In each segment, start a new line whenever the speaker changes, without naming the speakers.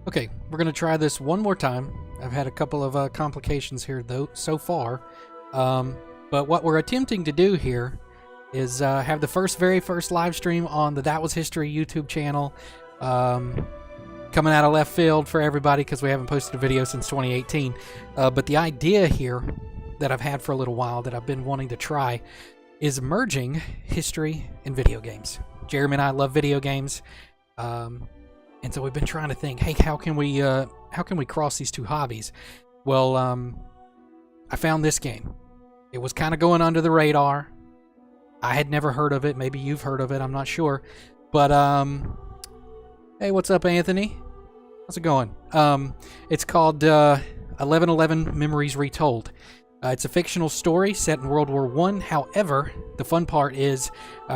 Okay, we're going to try this one more time. I've had a couple of complications here, though, so far. But what we're attempting to do here is have the very first live stream on the That Was History YouTube channel. Coming out of left field for everybody because we haven't posted a video since 2018. But the idea here that I've had for a little while that I've been wanting to try is merging history and video games. Jeremy and I love video games. And so we've been trying to think, hey, how can we cross these two hobbies? Well, I found this game. It was kind of going under the radar. I had never heard of it. Maybe you've heard of it. I'm not sure. But, hey, what's up, Anthony? How's it going? It's called 1111 Memories Retold. It's a fictional story set in World War I. However, the fun part is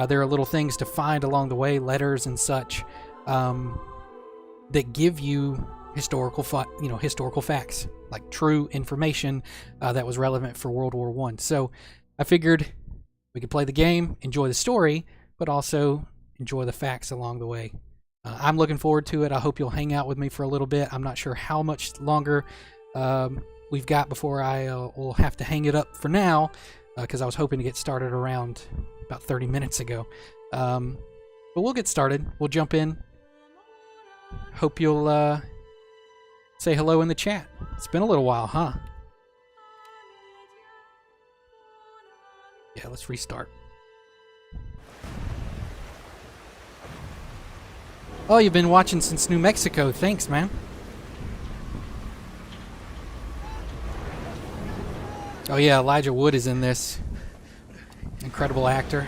there are little things to find along the way, letters and such, that give you historical facts, like true information that was relevant for World War I. So I figured we could play the game, enjoy the story, but also enjoy the facts along the way. I'm looking forward to it. I hope you'll hang out with me for a little bit. I'm not sure how much longer we've got before I will have to hang it up for now, because I was hoping to get started around about 30 minutes ago. But we'll get started. We'll jump in. Hope you'll say hello in the chat. It's been a little while, huh? Yeah, let's restart. Oh, you've been watching since New Mexico. Thanks, man. Oh yeah, Elijah Wood is in this. Incredible actor.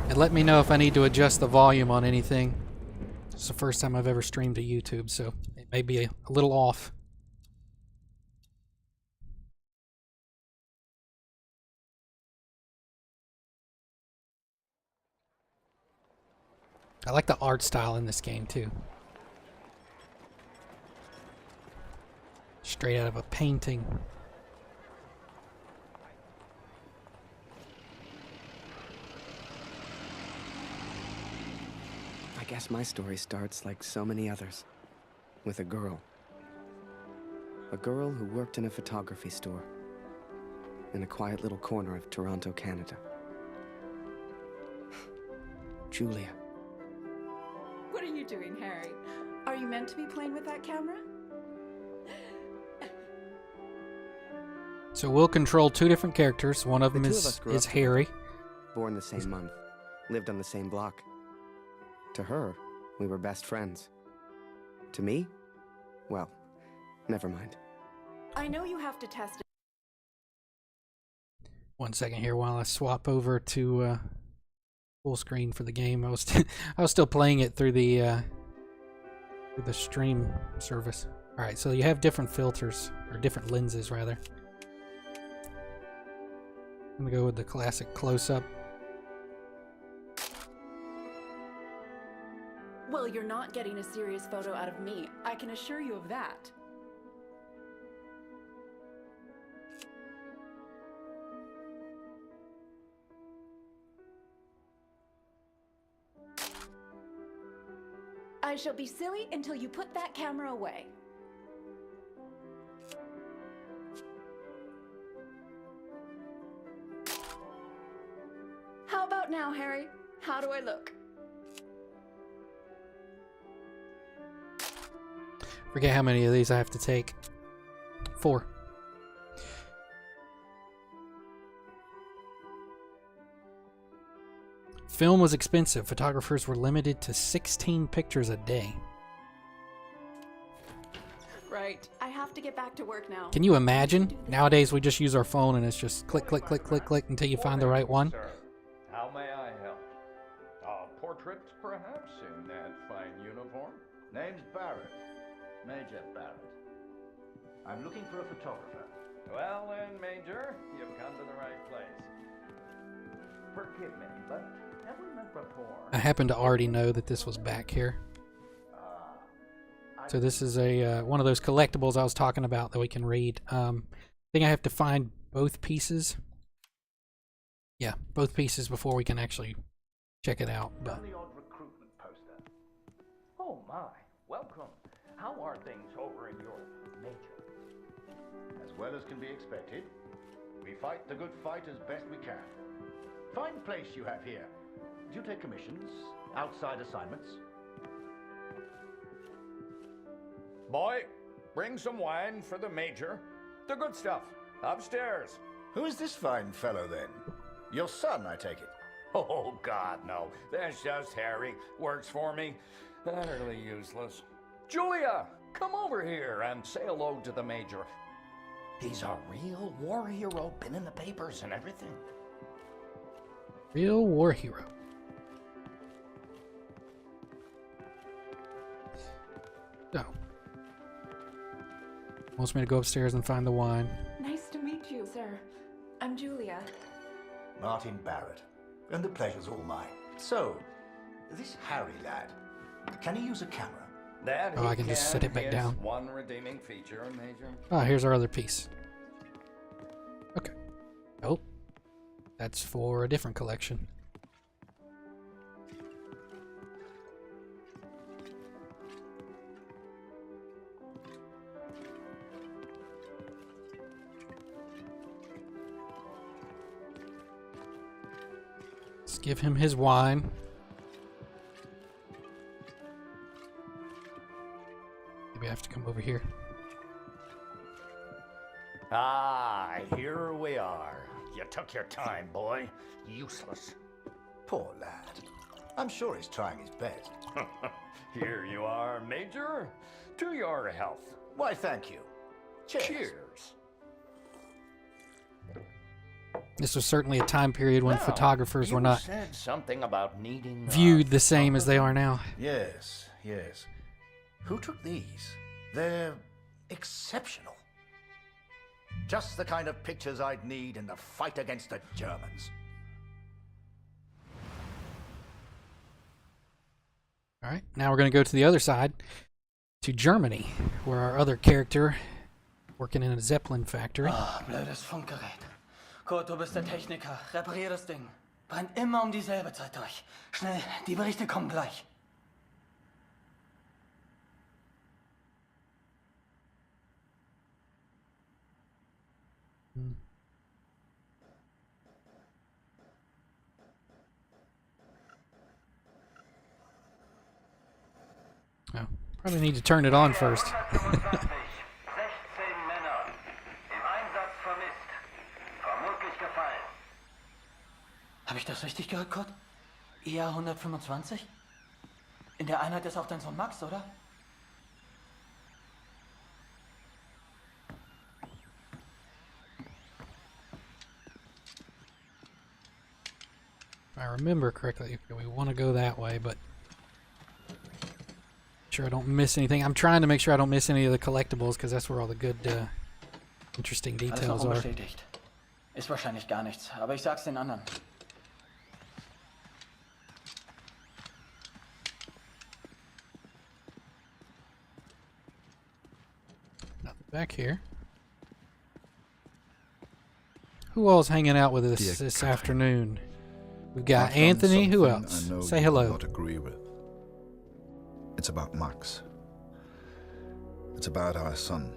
And let me know if I need to adjust the volume on anything. It's the first time I've ever streamed to YouTube, so it may be a little off. I like the art style in this game, too. Straight out of a painting.
I guess my story starts like so many others, with a girl. A girl who worked in a photography store in a quiet little corner of Toronto, Canada. Julia.
What are you doing, Harry? Are you meant to be playing with that camera?
So we'll control two different characters. One of them is Harry.
Born the same month, lived on the same block. To her, we were best friends. To me, well, never mind.
I know you have to test it.
1 second here while I swap over to full screen for the game. I was still playing it through the stream service. All right, so you have different filters, or different lenses rather. I'm gonna go with the classic close-up.
Well, you're not getting a serious photo out of me. I can assure you of that. I shall be silly until you put that camera away. How about now, Harry? How do I look?
Forget how many of these I have to take. 4. Film was expensive. Photographers were limited to 16 pictures a day.
Right. I have to get back to work now.
Can you imagine? Nowadays we just use our phone and it's just click, click, click, click, click until you find the right one.
Sir, how may I help? Portrait, perhaps, in that fine uniform? Name's Barrett. Major Barrett. I'm looking for a photographer. Well then, Major, you've come to the right place. Forgive me, but have we met before?
I happen to already know that this was back here. So this is a one of those collectibles I was talking about that we can read. I think I have to find both pieces. Yeah, both pieces before we can actually check it out. But
The odd recruitment poster. Oh my, welcome. How are things over in your major? As well as can be expected. We fight the good fight as best we can. Fine place you have here. Do you take commissions? Outside assignments? Boy, bring some wine for the major. The good stuff. Upstairs.
Who is this fine fellow, then? Your son, I take it.
Oh, God, no. That's just Harry. Works for me. Utterly useless. Julia, come over here and say hello to the major. He's a real war hero, been in the papers and everything.
real war hero. So, wants me to go upstairs and find the wine.
Nice to meet you, sir. I'm Julia.
Martin Barrett. And the pleasure's all mine. So, this Harry lad, can he use a camera?
That
Oh, I can just set it back
his
down.
One redeeming feature, Major.
Ah, here's our other piece. Okay. Oh, that's for a different collection. Let's give him his wine. Maybe I have to come over here.
Ah, here we are. You took your time, boy. Useless.
Poor lad. I'm sure he's trying his best.
Here you are, Major. To your health.
Why, thank you. Cheers.
Cheers.
This was certainly a time period when
Now,
photographers were
you
not
said something about needing
viewed the same as they are now.
Yes, yes. Who took these? They're exceptional. Just the kind of pictures I'd need in the fight against the Germans.
All right, now we're going to go to the other side, to Germany, where our other character, working in a Zeppelin factory.
Ah, blödes Funkgerät. Kurt, du bist der Techniker. Reparier das Ding. Brennt immer um dieselbe Zeit durch. Schnell, die Berichte kommen gleich.
Oh, probably need to turn it on first.
16 Männer. Im Einsatz vermisst. Vermutlich gefallen.
Habe ich das richtig gehört, Kurt? IA 125? In der Einheit ist auch dein Sohn Max, oder?
If I remember correctly, we want to go that way, but sure I don't miss anything. I'm trying to make sure I don't miss any of the collectibles, because that's where all the good, interesting
Alles noch
details are.
unbestätigt. Ist wahrscheinlich gar nichts, aber ich sag's den anderen.
Nothing back here. Who all's hanging out with us
Dear
this
Catherine,
afternoon? We've got
I've done
Anthony. Who
something
else?
I know
Say
you
hello.
will not agree with. It's about Max. It's about our son.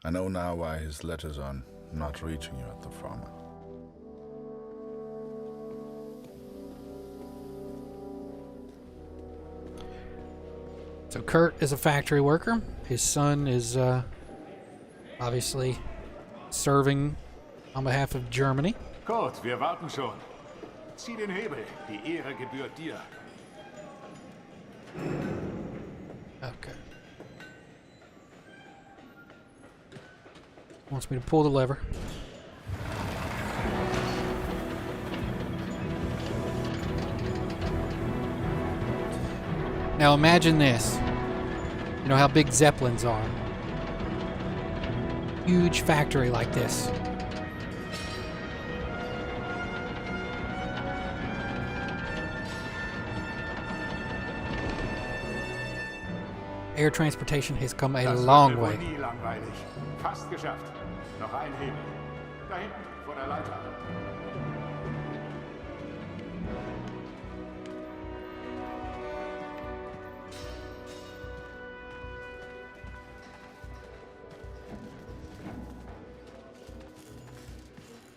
I know now why his letters are not reaching you at the farm.
So Kurt is a factory worker. His son is obviously serving on behalf of Germany.
Gut, wir warten schon. Zieh den Hebel. Die Ehre gebührt dir.
Okay. Wants me to pull the lever. Now imagine this. You know how big Zeppelins are. Huge factory like this. Air transportation has come a
Das
long
wird mir wohl
way.
nie langweilig. Fast geschafft. Noch ein Hebel. Da hinten, vor der Leiter.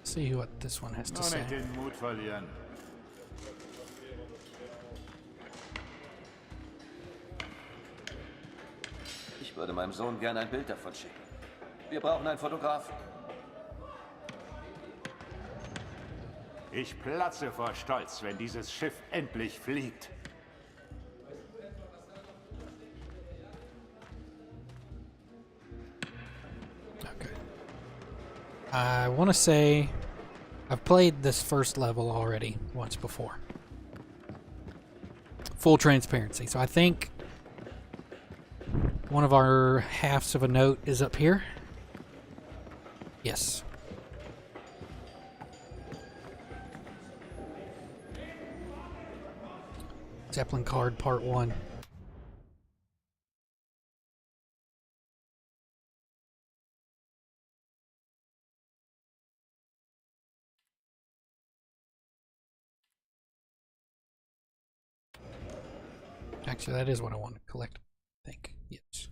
See what this one has to
Nur
say.
nicht den Mut verlieren.
Ich würde meinem Sohn gern ein Bild davon schicken. Wir brauchen einen Fotografen.
Ich platze vor Stolz, wenn dieses Schiff endlich fliegt.
Okay. I want to say I've played this first level already once before. Full transparency. So I think one of our halves of a note is up here. Yes. Zeppelin card part 1. Actually, that is what I want to collect, I think. Yes.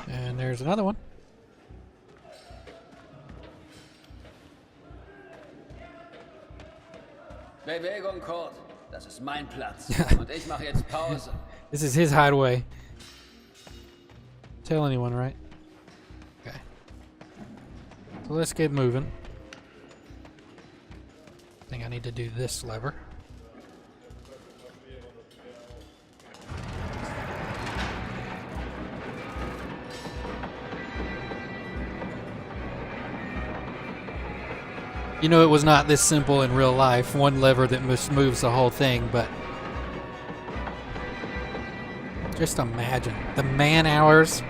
And there's another one.
Bewegung, Kurt. Das ist mein Platz. Und ich mache jetzt Pause.
This is his hideaway. Tell anyone, right? Okay. So let's get moving. I think I need to do this lever. You know, it was not this simple in real life. One lever that moves the whole thing, but just imagine the man hours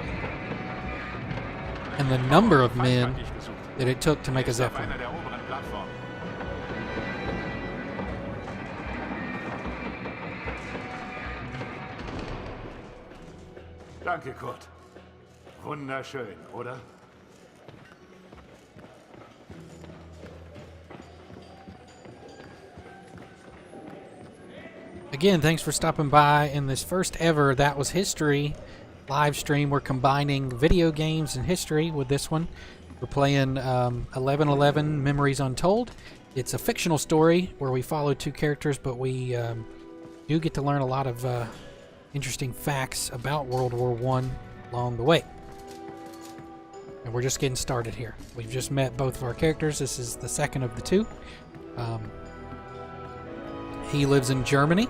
and the number of men that it took to make a Zeppelin.
Danke, Kurt. Wunderschön, oder?
Again, thanks for stopping by in this first ever That Was History live stream. We're combining video games and history with this one. We're playing 1111 Memories Untold. It's a fictional story where we follow two characters, but we do get to learn a lot of interesting facts about World War I along the way. And we're just getting started here. We've just met both of our characters. This is the second of the two. He lives in Germany.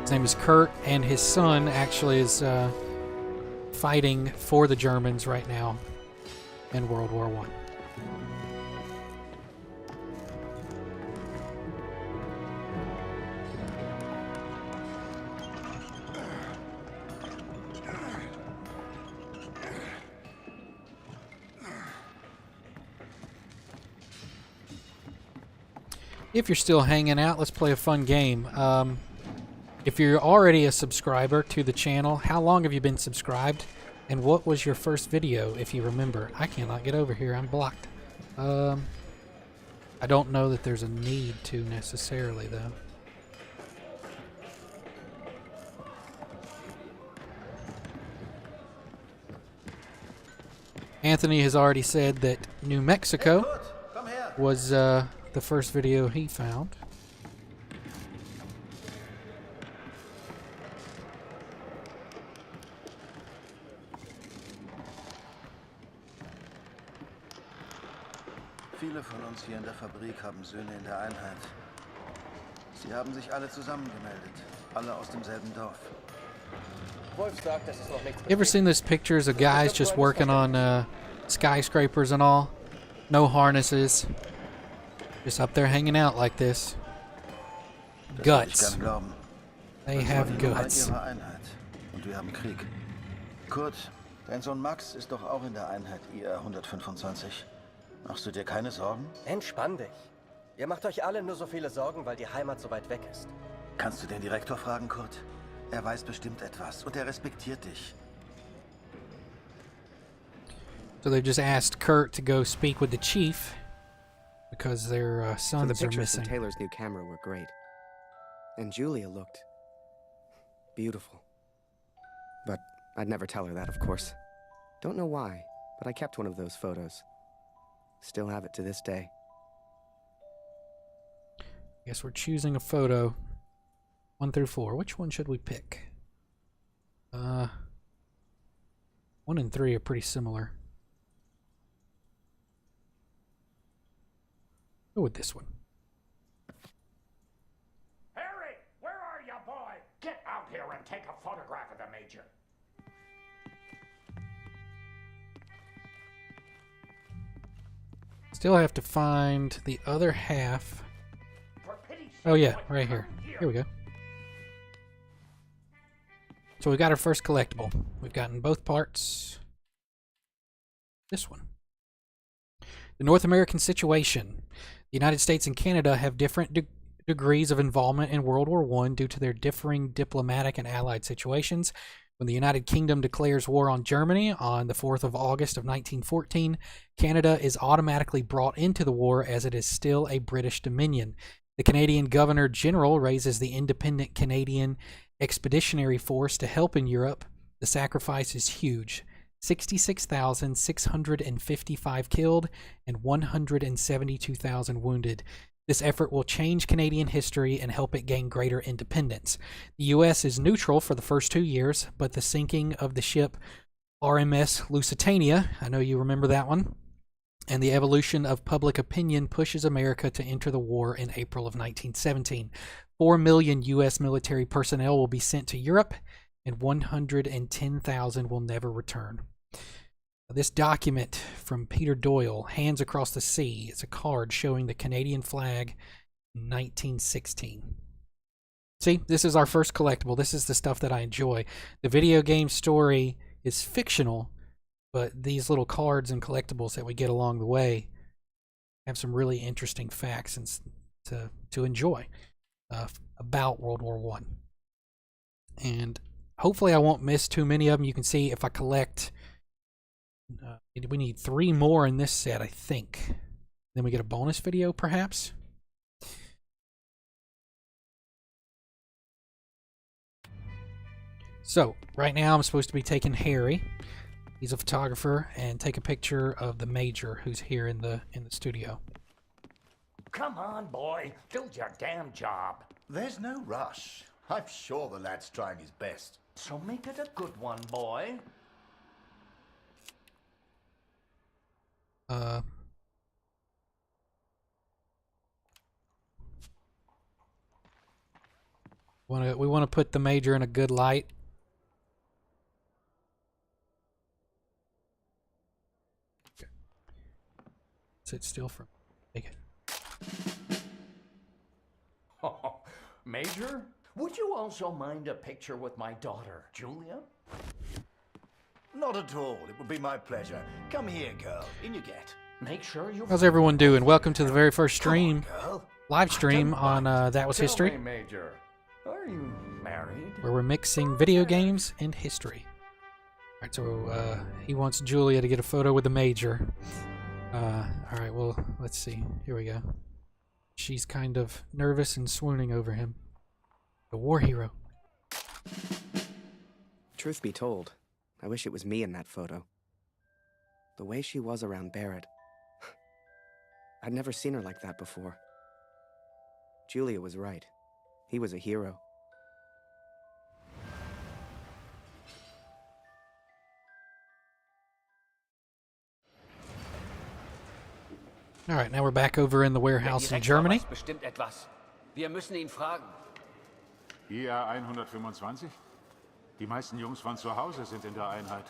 His name is Kurt, and his son actually is fighting for the Germans right now in World War I. If you're still hanging out, let's play a fun game. If you're already a subscriber to the channel, how long have you been subscribed? And what was your first video, if you remember? I cannot get over here. I'm blocked. I don't know that there's a need to necessarily, though. Anthony has already said that New Mexico was the first video he found.
Viele von uns hier in der Fabrik haben Söhne in der Einheit. Sie haben sich alle zusammengemeldet. Alle aus demselben Dorf.
Wolf sagt, das ist noch nichts.
You ever seen those pictures of guys just working on skyscrapers and all? No harnesses. Just up there hanging out like this. Guts. They have guts.
Ihre Einheit. Und wir haben Krieg. Kurt, dein Sohn Max ist doch auch in der Einheit IR 125. Machst du dir keine Sorgen?
Entspann dich. Ihr macht euch alle nur so viele Sorgen, weil die Heimat so weit weg ist.
Kannst du den Direktor fragen, Kurt? Er weiß bestimmt etwas und er respektiert dich.
So they just asked Kurt to go speak with the chief because their
So the
sons are
pictures from
missing.
Taylor's new camera were great. And Julia looked beautiful. But I'd never tell her that, of course. Don't know why, but I kept one of those photos. Still have it to this day.
Guess we're choosing a photo. 1 through 4. Which one should we pick? 1 and 3 are pretty similar. Go with this one.
Harry, where are you, boy? Get out here and take a photograph of the Major.
Still have to find the other half. Oh yeah, right here. Here we go. So we got our first collectible. We've gotten both parts. This one. The North American situation. The United States and Canada have different degrees of involvement in World War I due to their differing diplomatic and allied situations. When the United Kingdom declares war on Germany on the 4th of August of 1914, Canada is automatically brought into the war as it is still a British dominion. The Canadian Governor-General raises the independent Canadian Expeditionary Force to help in Europe. The sacrifice is huge. 66,655 killed and 172,000 wounded. This effort will change Canadian history and help it gain greater independence. The U.S. is neutral for the first 2 years, but the sinking of the ship RMS Lusitania, I know you remember that one, and the evolution of public opinion pushes America to enter the war in April of 1917. 4 million U.S. military personnel will be sent to Europe, and 110,000 will never return. This document from Peter Doyle, Hands Across the Sea, is a card showing the Canadian flag in 1916. See, this is our first collectible. This is the stuff that I enjoy. The video game story is fictional, but these little cards and collectibles that we get along the way have some really interesting facts and to enjoy about World War I. And hopefully I won't miss too many of them. You can see if I collect... we need 3 more in this set, I think. Then we get a bonus video, perhaps. So, right now I'm supposed to be taking Harry. He's a photographer, and take a picture of the Major, who's here in the studio.
Come on, boy. Do your damn job.
There's no rush. I'm sure the lad's trying his best.
So make it a good one, boy.
We want to put the Major in a good light. Okay. Sit still for take it.
Oh, Major, would you also mind a picture with my daughter, Julia?
Not at all. It would be my pleasure. Come here, girl. In you get.
Make sure you...
How's everyone doing? Welcome to the very first stream, live stream on That Was History.
Tell me, Major, are you married?
Where we're mixing video games and history. Alright, so he wants Julia to get a photo with the Major. Alright, well, let's see. Here we go. She's kind of nervous and swooning over him. The war hero.
Truth be told, I wish it was me in that photo. The way she was around Barrett. I'd never seen her like that before. Julia was right. He was a hero.
All right, now we're back over in the warehouse in Germany.
Bestimmt etwas. Wir müssen ihn fragen.
IR 125? Die meisten Jungs von zu Hause sind in der Einheit.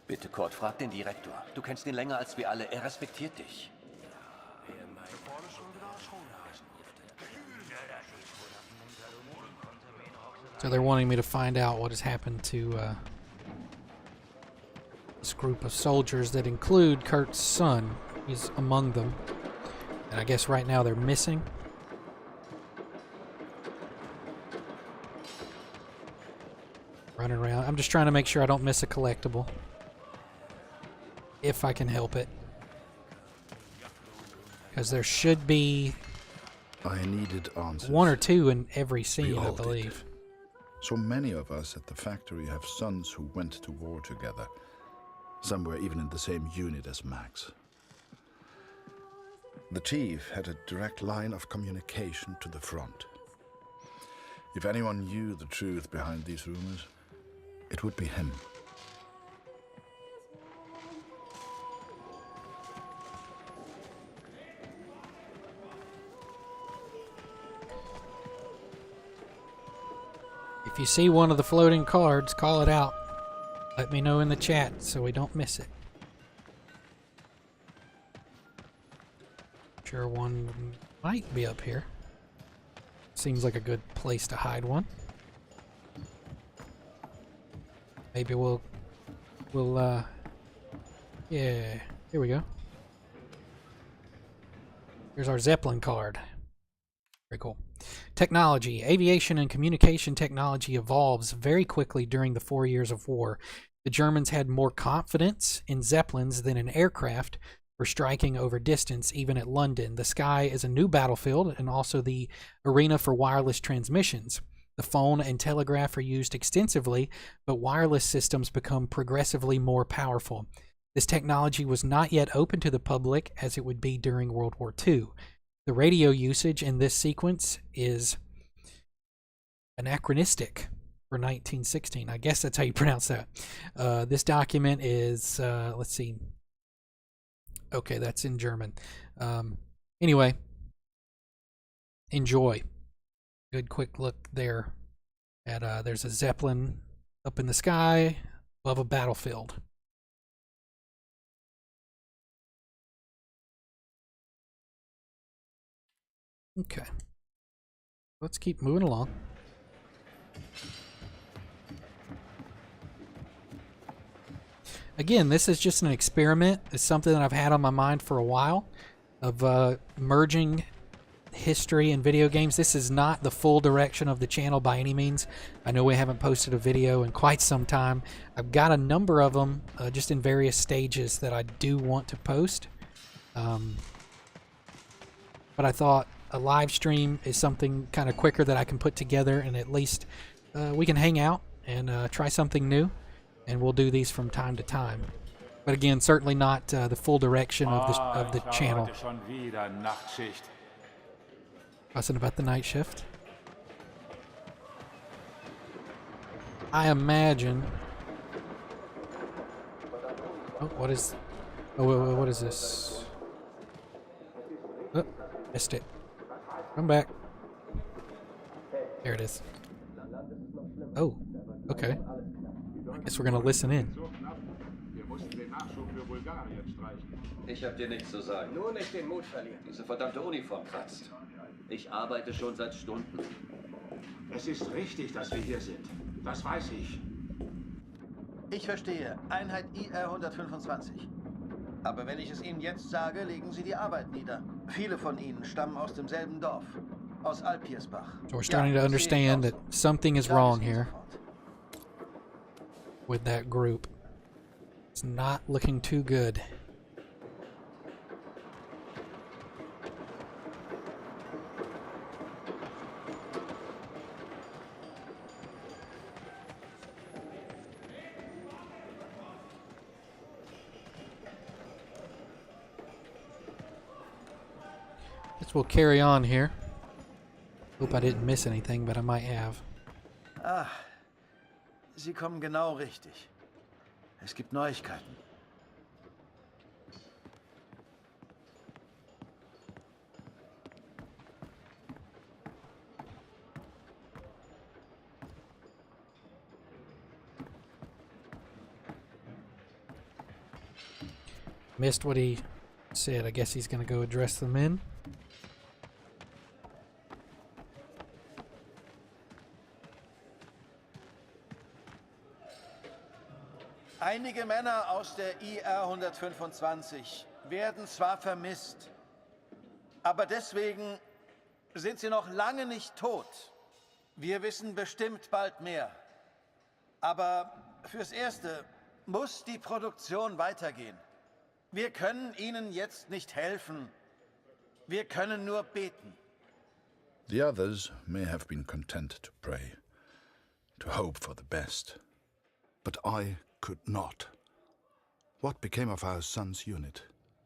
Bitte, Kurt, frag den Direktor. Du kennst ihn länger als wir alle. Er respektiert dich.
So they're wanting me to find out what has happened to this group of soldiers that include Kurt's son. He's among them. And I guess right now they're missing. Running around. I'm just trying to make sure I don't miss a collectible. If I can help it. Because there should be
I needed answers.
one or two in every scene, I
all
believe.
did. So many of us at the factory have sons who went to war together. Some were even in the same unit as Max. The chief had a direct line of communication to the front. If anyone knew the truth behind these rumors, it would be him.
If you see one of the floating cards, call it out. Let me know in the chat so we don't miss it. Sure, one might be up here. Seems like a good place to hide one. Maybe we'll yeah, here we go. Here's our Zeppelin card. Very cool. Technology. Aviation and communication technology evolves very quickly during the 4 years of war. The Germans had more confidence in Zeppelins than in aircraft for striking over distance, even at London. The sky is a new battlefield and also the arena for wireless transmissions. The phone and telegraph are used extensively, but wireless systems become progressively more powerful. This technology was not yet open to the public as it would be during World War II. The radio usage in this sequence is anachronistic for 1916. I guess that's how you pronounce that. This document is, let's see. Okay, that's in German. Anyway, enjoy. Good quick look there at, there's a Zeppelin up in the sky above a battlefield. Okay. Let's keep moving along. Again, this is just an experiment. It's something that I've had on my mind for a while of merging history and video games. This is not the full direction of the channel by any means. I know we haven't posted a video in quite some time. I've got a number of them just in various stages that I do want to post. But I thought a live stream is something kind of quicker that I can put together, and at least we can hang out and try something new, and we'll do these from time to time. But again, certainly not the full direction of the channel. Fussing about the night shift. I imagine. Oh, what is? Oh, what is this? Oh, missed it. Come back. There it is. Oh, okay. I guess we're gonna listen in.
Ich hab dir nichts zu sagen.
Nur nicht den Mut verlieren.
Diese verdammte Uniform kratzt. Ich arbeite schon seit Stunden.
Es ist richtig, dass wir hier sind. Das weiß ich.
Ich verstehe. Einheit IR 125. Aber wenn ich es Ihnen jetzt sage, legen Sie die Arbeit nieder. Viele von Ihnen stammen aus demselben Dorf. Aus Alpiersbach.
So we're starting to understand that something is wrong here with that group. It's not looking too good. We'll carry on here. Hope I didn't miss anything, but I might have.
Ah, Sie kommen genau richtig. Es gibt Neuigkeiten.
Missed what he said. I guess he's going to go address the men.
Einige Männer aus der IR 125 werden zwar vermisst, aber deswegen sind sie noch lange nicht tot. Wir wissen bestimmt bald mehr. Aber fürs Erste muss die Produktion weitergehen. Wir können ihnen jetzt nicht helfen. Wir können nur beten.
The others may have been content to pray, to hope for the best. But I could not. What became of our son's unit?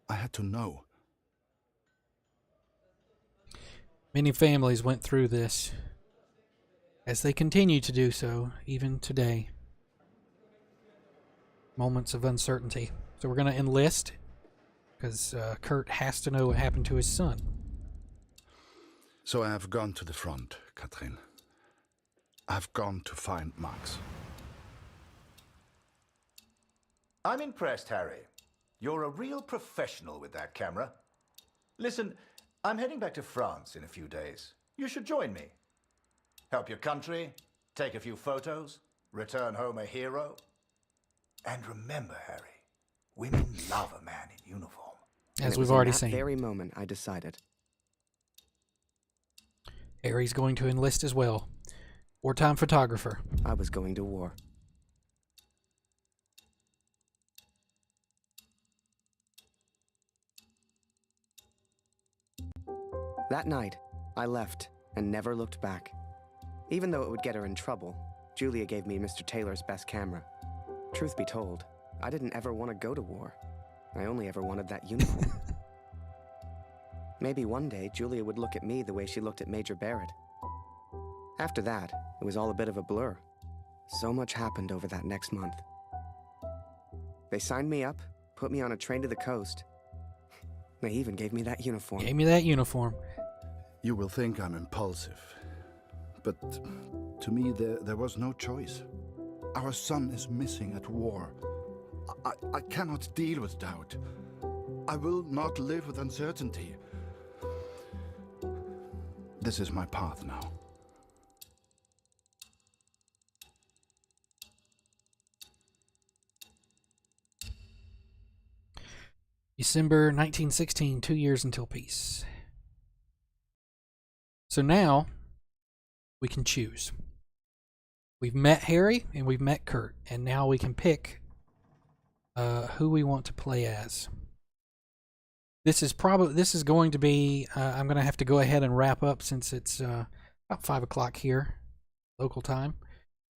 I had to know.
Many families went through this, as they continue to do so, even today. Moments of uncertainty. So we're going to enlist, because Kurt has to know what happened to his son.
So I have gone to the front, Katrin. I've gone to find Max.
I'm impressed, Harry. You're a real professional with that camera. Listen, I'm heading back to France in a few days. You should join me. Help your country, take a few photos, return home a hero. And remember, Harry, women love a man in uniform.
As we've already seen.
At that very moment, I decided.
Harry's going to enlist as well. Wartime photographer.
I was going to war. That night, I left and never looked back. Even though it would get her in trouble, Julia gave me Mr. Taylor's best camera. Truth be told, I didn't ever want to go to war. I only ever wanted that uniform. Maybe one day Julia would look at me the way she looked at Major Barrett. After that, it was all a bit of a blur. So much happened over that next month. They signed me up, put me on a train to the coast. They even gave me that uniform.
Gave me that uniform.
You will think I'm impulsive, but to me there was no choice. Our son is missing at war. I cannot deal with doubt. I will not live with uncertainty. This is my path now.
December 1916, 2 years until peace. So now, we can choose. We've met Harry and we've met Kurt, and now we can pick who we want to play as. This is going to be, I'm going to have to go ahead and wrap up since it's about 5 o'clock here, local time.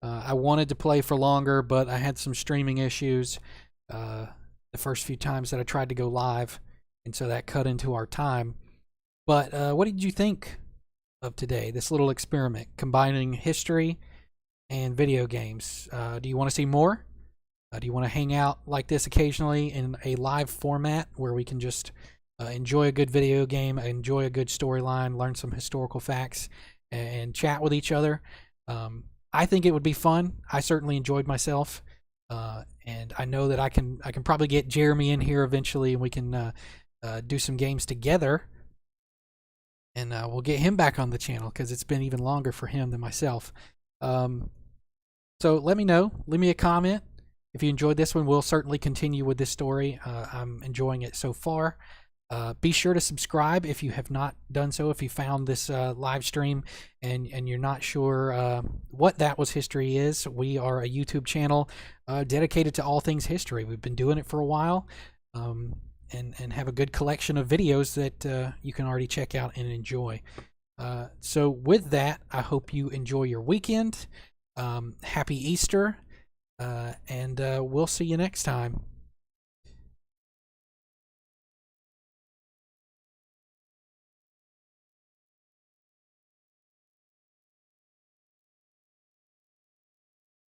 I wanted to play for longer, but I had some streaming issues the first few times that I tried to go live, and so that cut into our time. But what did you think of today, this little experiment, combining history and video games? Do you want to see more? Do you want to hang out like this occasionally in a live format where we can just enjoy a good video game, enjoy a good storyline, learn some historical facts, and chat with each other? I think it would be fun. I certainly enjoyed myself, and I know that I can probably get Jeremy in here eventually, and we can do some games together. And we'll get him back on the channel because it's been even longer for him than myself. So let me know. Leave me a comment. If you enjoyed this one, we'll certainly continue with this story. I'm enjoying it so far. Be sure to subscribe if you have not done so. If you found this live stream and you're not sure what That Was History is, we are a YouTube channel dedicated to all things history. We've been doing it for a while. And have a good collection of videos that you can already check out and enjoy. So with that, I hope you enjoy your weekend. Happy Easter, and we'll see you next time.